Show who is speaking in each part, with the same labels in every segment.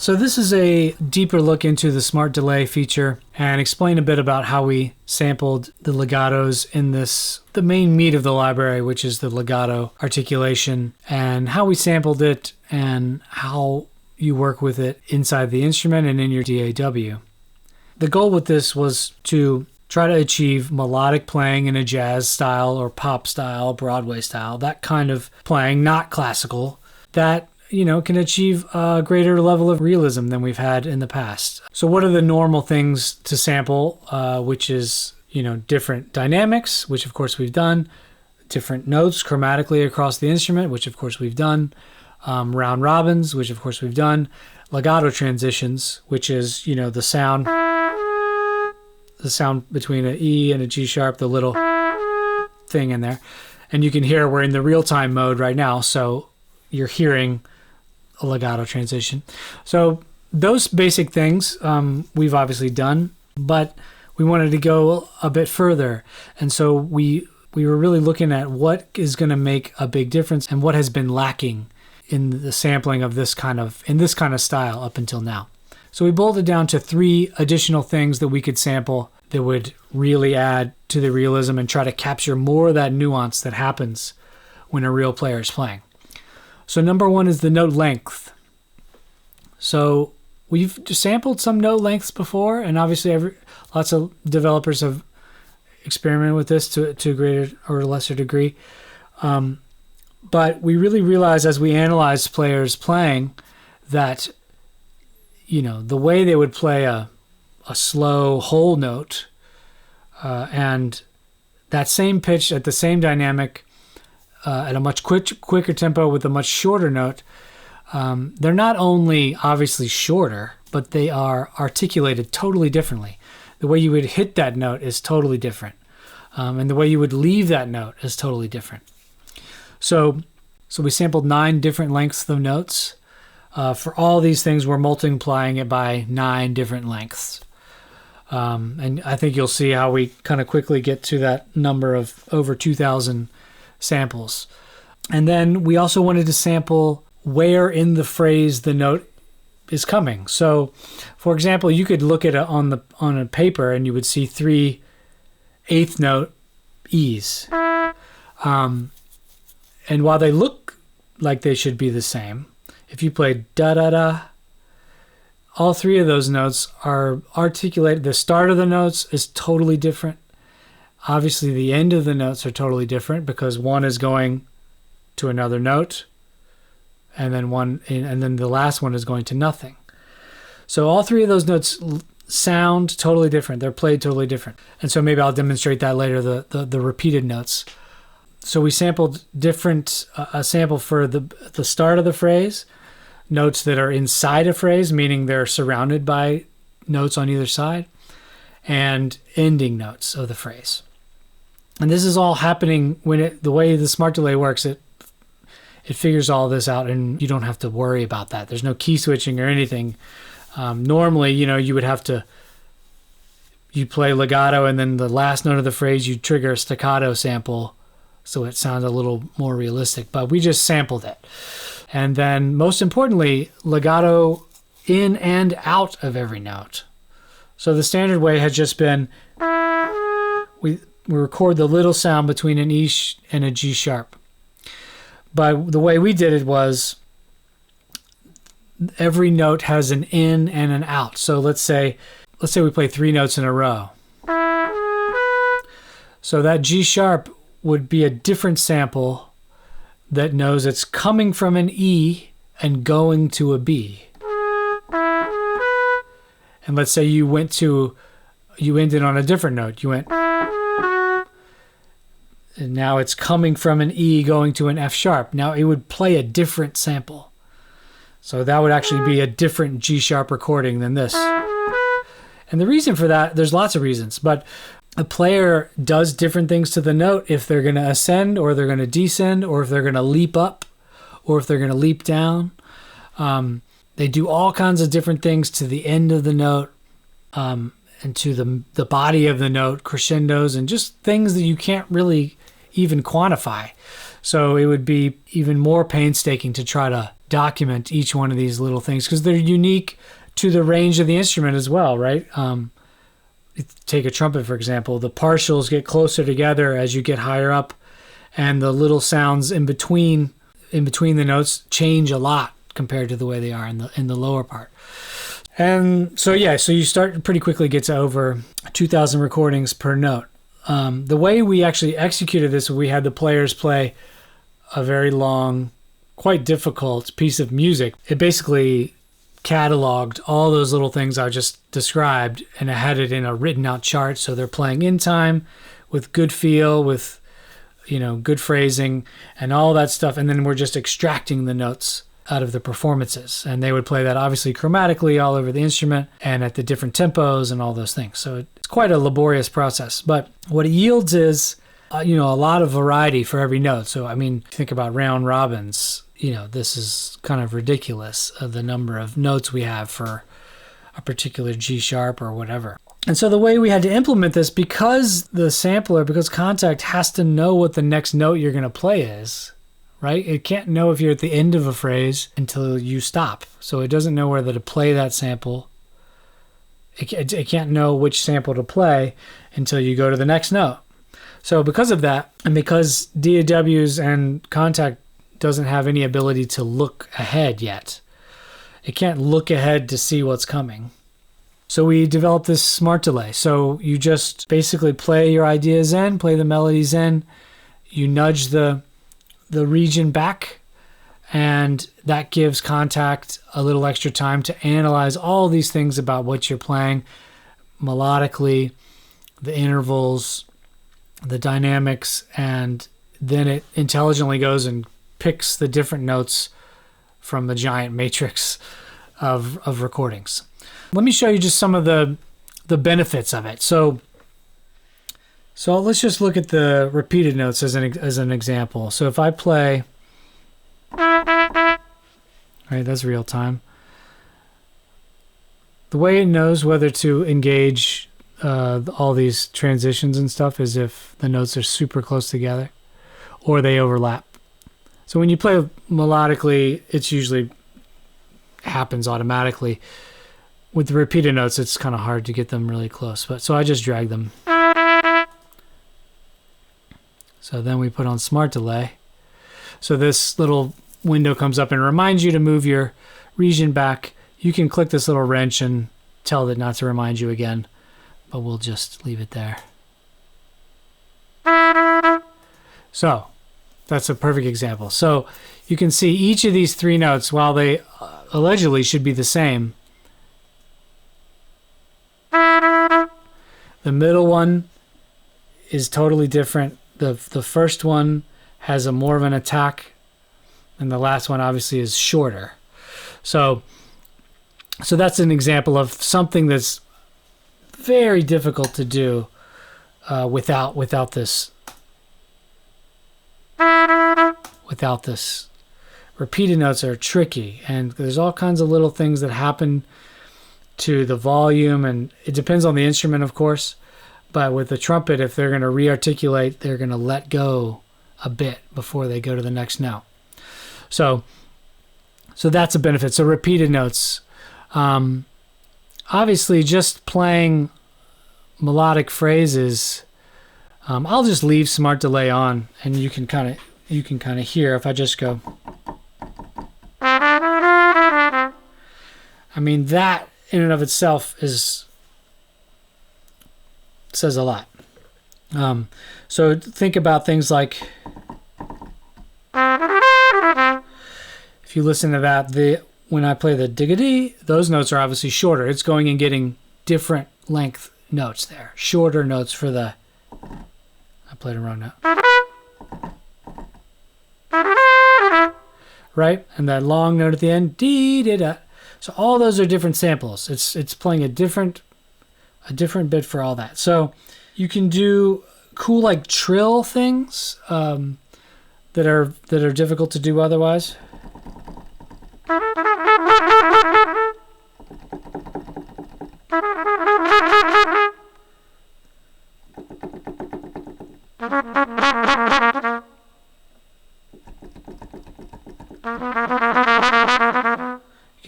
Speaker 1: So this is a deeper look into the smart delay feature and explain a bit about how we sampled the legatos in the main meat of the library, which is the legato articulation, and how we sampled it and how you work with it inside the instrument and in your DAW. The goal with this was to try to achieve melodic playing in a jazz style or pop style, Broadway style, that kind of playing, not classical, that can achieve a greater level of realism than we've had in the past. So what are the normal things to sample, which is, different dynamics, which of course we've done, different notes chromatically across the instrument, which of course we've done, round robins, which of course we've done, legato transitions, which is, the sound between an E and a G sharp, the little thing in there. And you can hear we're in the real-time mode right now, so you're hearing a legato transition. So those basic things we've obviously done, but we wanted to go a bit further. And so we were really looking at what is going to make a big difference and what has been lacking in the sampling of this kind of style up until now. So we boiled it down to 3 additional things that we could sample that would really add to the realism and try to capture more of that nuance that happens when a real player is playing. So number 1 is the note length. So we've sampled some note lengths before, and obviously lots of developers have experimented with this to a greater or lesser degree. But we really realized as we analyzed players playing that, the way they would play a slow whole note and that same pitch at the same dynamic at a much quicker tempo with a much shorter note, they're not only obviously shorter, but they are articulated totally differently. The way you would hit that note is totally different. And the way you would leave that note is totally different. So we sampled 9 different lengths of notes. For all these things, we're multiplying it by 9 different lengths. And I think you'll see how we kind of quickly get to that number of over 2,000 samples. And then we also wanted to sample where in the phrase the note is coming. So, for example, you could look at it on a paper and you would see 3 eighth note E's. And while they look like they should be the same, if you play da-da-da, all 3 of those notes are articulated. The start of the notes is totally different. Obviously, the end of the notes are totally different because one is going to another note, and then the last one is going to nothing. So all 3 of those notes sound totally different. They're played totally different. And so maybe I'll demonstrate that later, the repeated notes. So we sampled a sample for the start of the phrase, notes that are inside a phrase, meaning they're surrounded by notes on either side, and ending notes of the phrase. And this is all happening when the way the smart delay works, it figures all this out and you don't have to worry about that. There's no key switching or anything. Normally, you would have to, you play legato and then the last note of the phrase, you trigger a staccato sample so it sounds a little more realistic, but we just sampled it. And then most importantly, legato in and out of every note. So the standard way had just been, we record the little sound between an E and a G sharp. But the way we did it was every note has an in and an out. So let's say we play 3 notes in a row. So that G sharp would be a different sample that knows it's coming from an E and going to a B. And let's say you ended on a different note. You went, and now it's coming from an E going to an F sharp. Now it would play a different sample. So that would actually be a different G sharp recording than this. And the reason for that, there's lots of reasons, but a player does different things to the note if they're going to ascend or they're going to descend or if they're going to leap up or if they're going to leap down. They do all kinds of different things to the end of the note and to the body of the note, crescendos, and just things that you can't really even quantify. So it would be even more painstaking to try to document each one of these little things because they're unique to the range of the instrument as well, right? Take a trumpet, for example. The partials get closer together as you get higher up, and the little sounds in between the notes change a lot compared to the way they are in the lower part. And so you start pretty quickly get to over 2,000 recordings per note. The way we actually executed this, we had the players play a very long, quite difficult piece of music. It basically cataloged all those little things I just described, and I had it in a written out chart. So they're playing in time with good feel, with good phrasing and all that stuff. And then we're just extracting the notes out of the performances. And they would play that obviously chromatically all over the instrument and at the different tempos and all those things. So it's quite a laborious process. But what it yields is, a lot of variety for every note. So, I mean, think about round robins. This is kind of ridiculous, the number of notes we have for a particular G sharp or whatever. And so the way we had to implement this, because Kontakt has to know what the next note you're going to play is, right? It can't know if you're at the end of a phrase until you stop. So it doesn't know whether to play that sample. It can't know which sample to play until you go to the next note. So because of that, and because DAWs and Kontakt doesn't have any ability to look ahead yet, it can't look ahead to see what's coming. So we developed this smart delay. So you just basically play your ideas in, play the melodies in, you nudge the region back, and that gives Kontakt a little extra time to analyze all these things about what you're playing melodically, the intervals, the dynamics, and then it intelligently goes and picks the different notes from the giant matrix of recordings. Let me show you just some of the benefits of it. So let's just look at the repeated notes as an example. So if I play, right, that's real time. The way it knows whether to engage all these transitions and stuff is if the notes are super close together or they overlap. So when you play melodically, it's usually happens automatically. With the repeated notes, it's kind of hard to get them really close. So I just drag them. So then we put on smart delay. So this little window comes up and reminds you to move your region back. You can click this little wrench and tell it not to remind you again, but we'll just leave it there. So that's a perfect example. So you can see each of these three notes, while they allegedly should be the same, the middle one is totally different. The first one has a more of an attack, and the last one obviously is shorter. So that's an example of something that's very difficult to do without this repeated notes are tricky, and there's all kinds of little things that happen to the volume, and it depends on the instrument, of course. But with the trumpet, if they're going to re-articulate, they're going to let go a bit before they go to the next note. So that's a benefit. So repeated notes. Obviously, just playing melodic phrases, I'll just leave smart delay on, and you can kind of hear if I just go. I mean, that in and of itself says a lot. So think about things like, if you listen to that, when I play the diggity, those notes are obviously shorter. It's going and getting different length notes there. Shorter notes for the, I played a wrong note. Right? And that long note at the end, dee-da-da. So all those are different samples. It's playing a different bit for all that. So you can do cool like trill things that are difficult to do otherwise.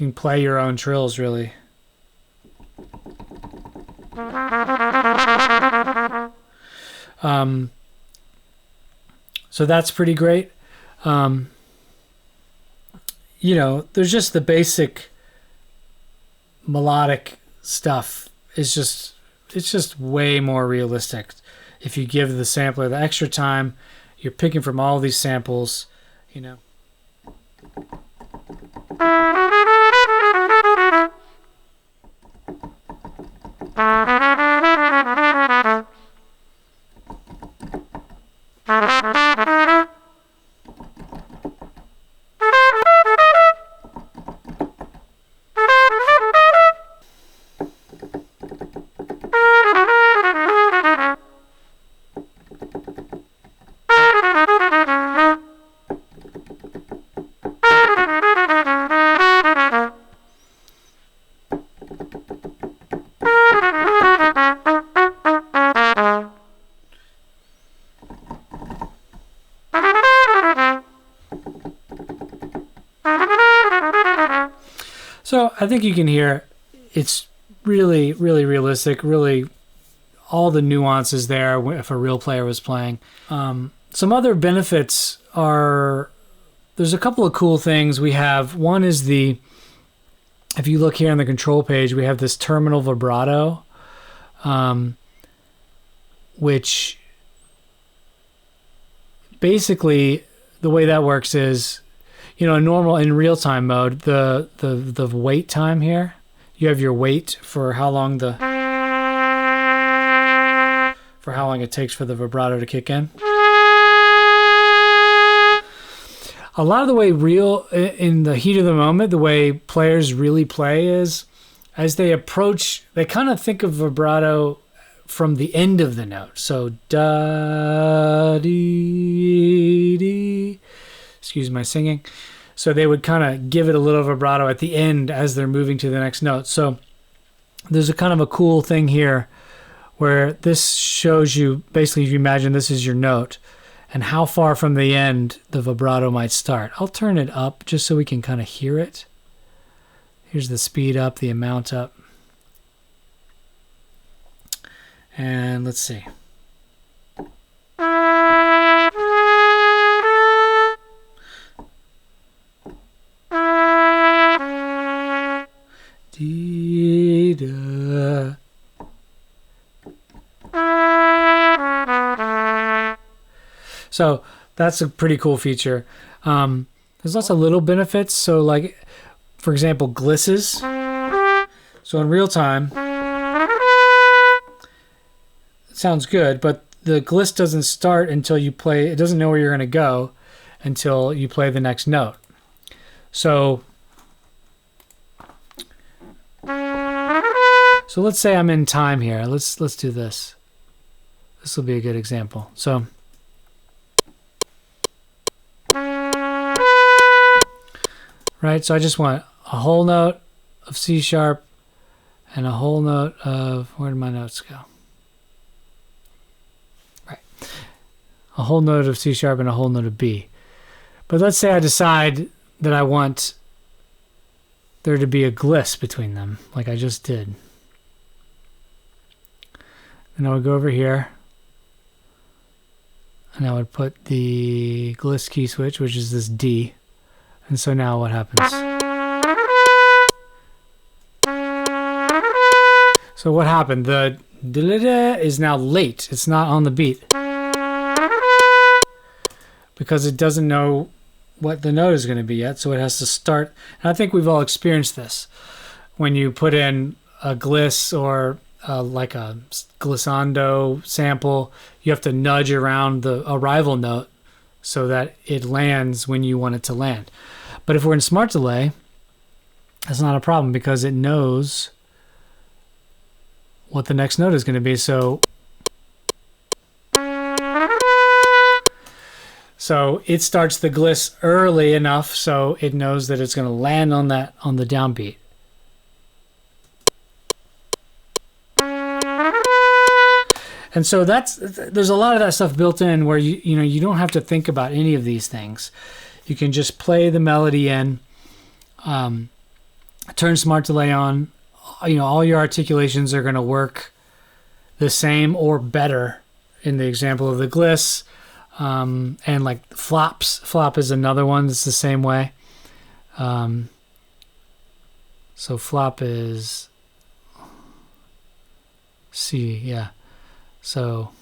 Speaker 1: You can play your own trills, really. So that's pretty great. You know, there's just the basic melodic stuff. It's just way more realistic. If you give the sampler the extra time, you're picking from all these samples, you know. So I think you can hear it's really, really realistic, really all the nuances there if a real player was playing. Some other benefits are, there's a couple of cool things we have. One is if you look here on the control page, we have this terminal vibrato, which basically the way that works is, you know, in real-time mode, the wait time here, you have your wait for how long it takes for the vibrato to kick in. A lot of the way in the heat of the moment, the way players really play is, as they approach, they kind of think of vibrato from the end of the note. So da dee dee. Excuse my singing. So they would kind of give it a little vibrato at the end as they're moving to the next note. So there's a kind of a cool thing here where this shows you, basically, if you imagine this is your note and how far from the end the vibrato might start. I'll turn it up just so we can kind of hear it. Here's the speed up, the amount up. And let's see. Dee-da. So that's a pretty cool feature. There's lots of little benefits. So like, for example, Glisses. So in real time, it sounds good, but the gliss doesn't start until you play. It doesn't know where you're going to go until you play the next note. So let's say I'm in time here. Let's do this. This will be a good example. So right, so I just want a whole note of C sharp and a whole note of, where did my notes go? Right. A whole note of C sharp and a whole note of B. But let's say I decide that I want there to be a gliss between them, like I just did. And I would go over here and I would put the gliss key switch, which is this D. And so now what happens? So what happened? The da-da-da is now late. It's not on the beat. Because it doesn't know what the note is going to be yet, so it has to start. And I think we've all experienced this. When you put in a gliss or like a glissando sample, you have to nudge around the arrival note so that it lands when you want it to land. But if we're in smart delay, that's not a problem because it knows what the next note is going to be. So it starts the gliss early enough so it knows that it's going to land on the downbeat. And so there's a lot of that stuff built in where you don't have to think about any of these things. You can just play the melody in, turn smart delay on, all your articulations are going to work the same or better in the example of the gliss. And like flops. Flop is another one that's the same way. So flop is C, yeah. So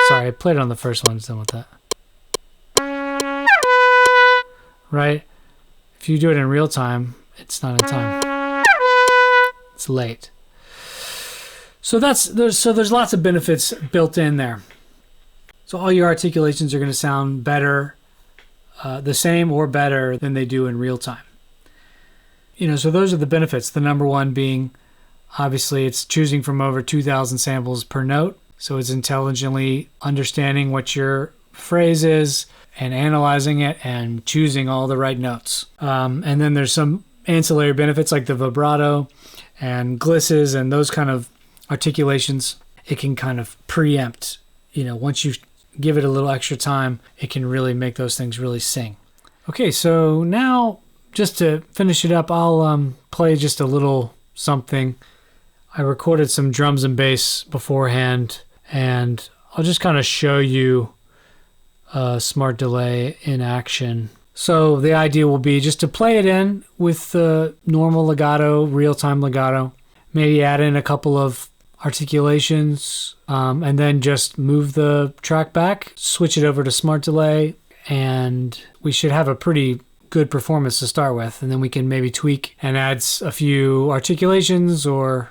Speaker 1: sorry, I played it on the first one, done with that. Right? If you do it in real time, it's not in time. It's late. So there's lots of benefits built in there. So all your articulations are going to sound better, the same or better than they do in real time. So those are the benefits. The number one being, obviously, it's choosing from over 2,000 samples per note. So it's intelligently understanding what your phrase is and analyzing it and choosing all the right notes. And then there's some ancillary benefits like the vibrato and glisses and those kind of articulations. It can kind of preempt, once you give it a little extra time, it can really make those things really sing. Okay, so now just to finish it up, I'll play just a little something. I recorded some drums and bass beforehand, and I'll just kind of show you smart delay in action. So the idea will be just to play it in with the normal legato, real-time legato, maybe add in a couple of articulations, and then just move the track back, switch it over to smart delay, and we should have a pretty good performance to start with. And then we can maybe tweak and add a few articulations or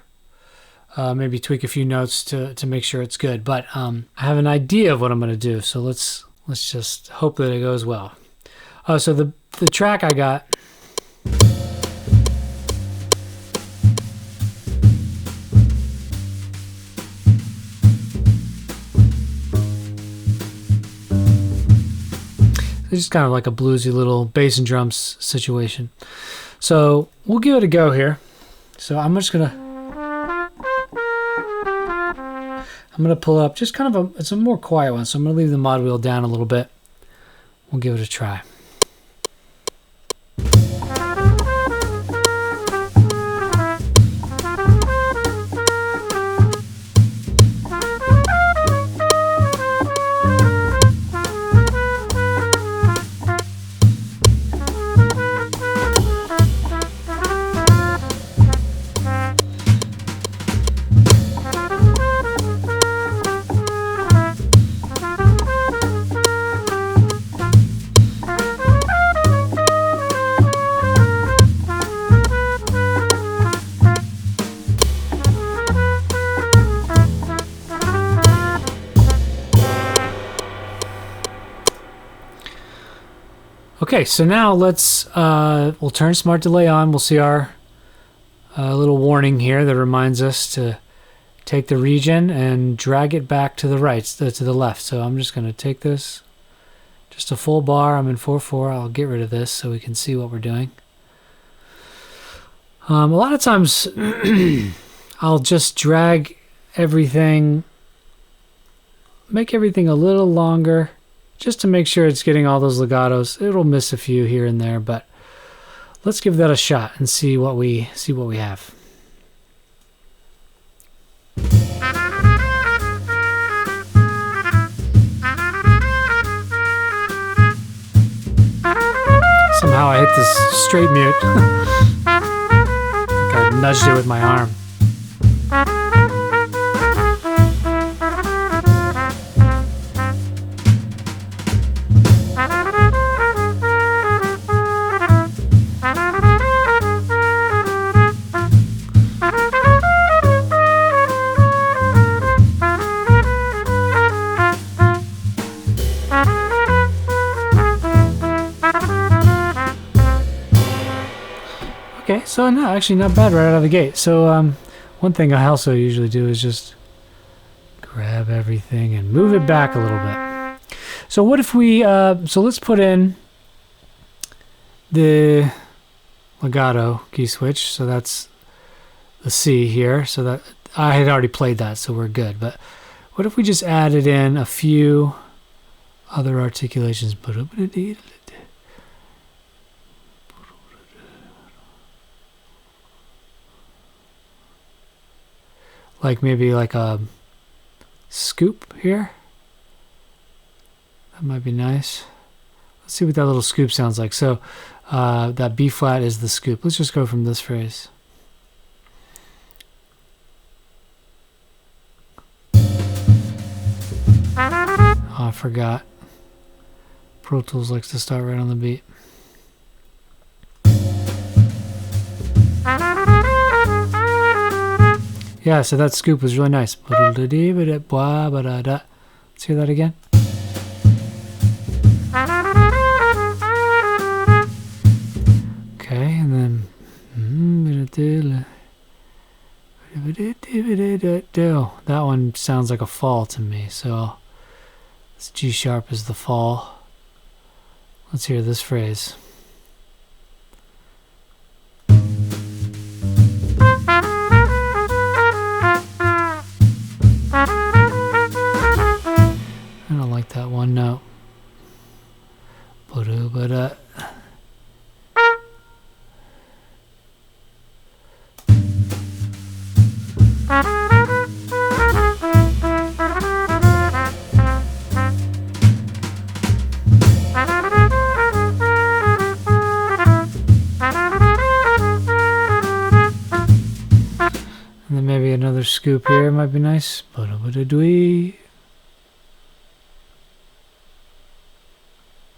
Speaker 1: maybe tweak a few notes to make sure it's good. But I have an idea of what I'm going to do, so let's just hope that it goes well. So the track I got, it's just kind of like a bluesy little bass and drums situation. So we'll give it a go here. So I'm gonna pull up just kind of it's a more quiet one. So I'm gonna leave the mod wheel down a little bit. We'll give it a try. Okay, so now we'll turn smart delay on. We'll see our little warning here that reminds us to take the region and drag it back to the right, to the left. So I'm just going to take this, just a full bar. I'm in 4/4. I'll get rid of this so we can see what we're doing. A lot of times I'll just drag everything, make everything a little longer, just to make sure it's getting all those legatos. It'll miss a few here and there, but let's give that a shot and see what we have. Somehow I hit this straight mute. I think I nudged it with my arm. Okay, so no, actually not bad right out of the gate. So one thing I also usually do is just grab everything and move it back a little bit. So what if we, so let's put in the legato key switch. So that's the C here. So that I had already played that, so we're good. But what if we just added in a few other articulations? like maybe like a scoop here. That might be nice. Let's see what that little scoop sounds like. So that B flat is the scoop. Let's just go from this phrase. Oh, I forgot. Pro Tools likes to start right on the beat. Yeah, so that scoop was really nice. Let's hear that again. Okay, and then that one sounds like a fall to me, so this G sharp is the fall. Let's hear this phrase. I don't like that one note. And then maybe another scoop here might be nice.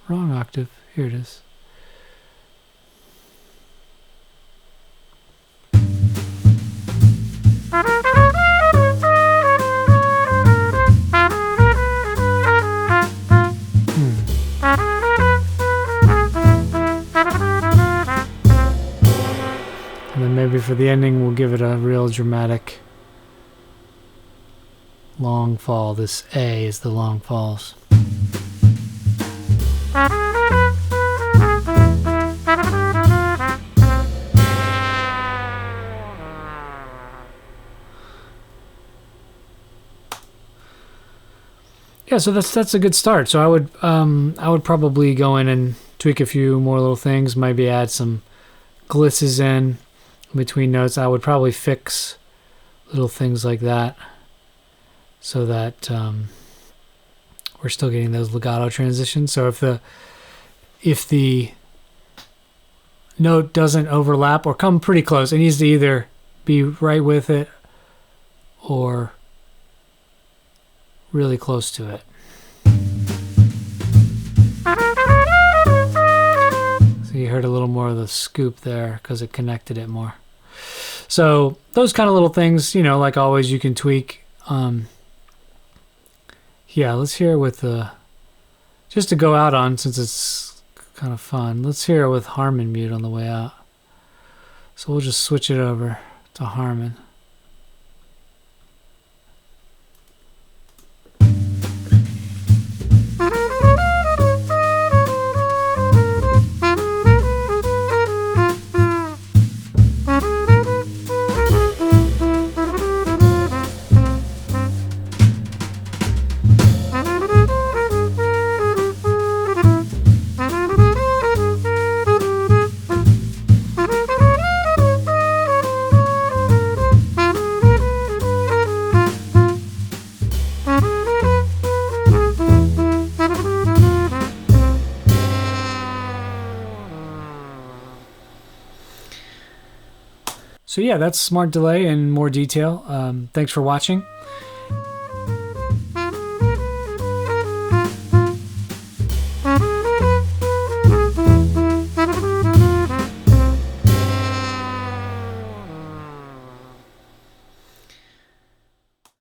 Speaker 1: Wrong octave. Here it is. And then maybe for the ending, we'll give it a real dramatic long fall. This A is the long falls. Yeah, so that's a good start. So I would probably go in and tweak a few more little things, maybe add some glisses in between notes. I would probably fix little things like that so that we're still getting those legato transitions. So if the note doesn't overlap or come pretty close, it needs to either be right with it or really close to it. So you heard a little more of the scoop there because it connected it more. So those kind of little things, like always, you can tweak. Yeah, let's hear it with the, just to go out on, since it's kind of fun, let's hear it with Harmon mute on the way out. So we'll just switch it over to Harmon. So yeah, that's Smart Delay in more detail. Thanks for watching.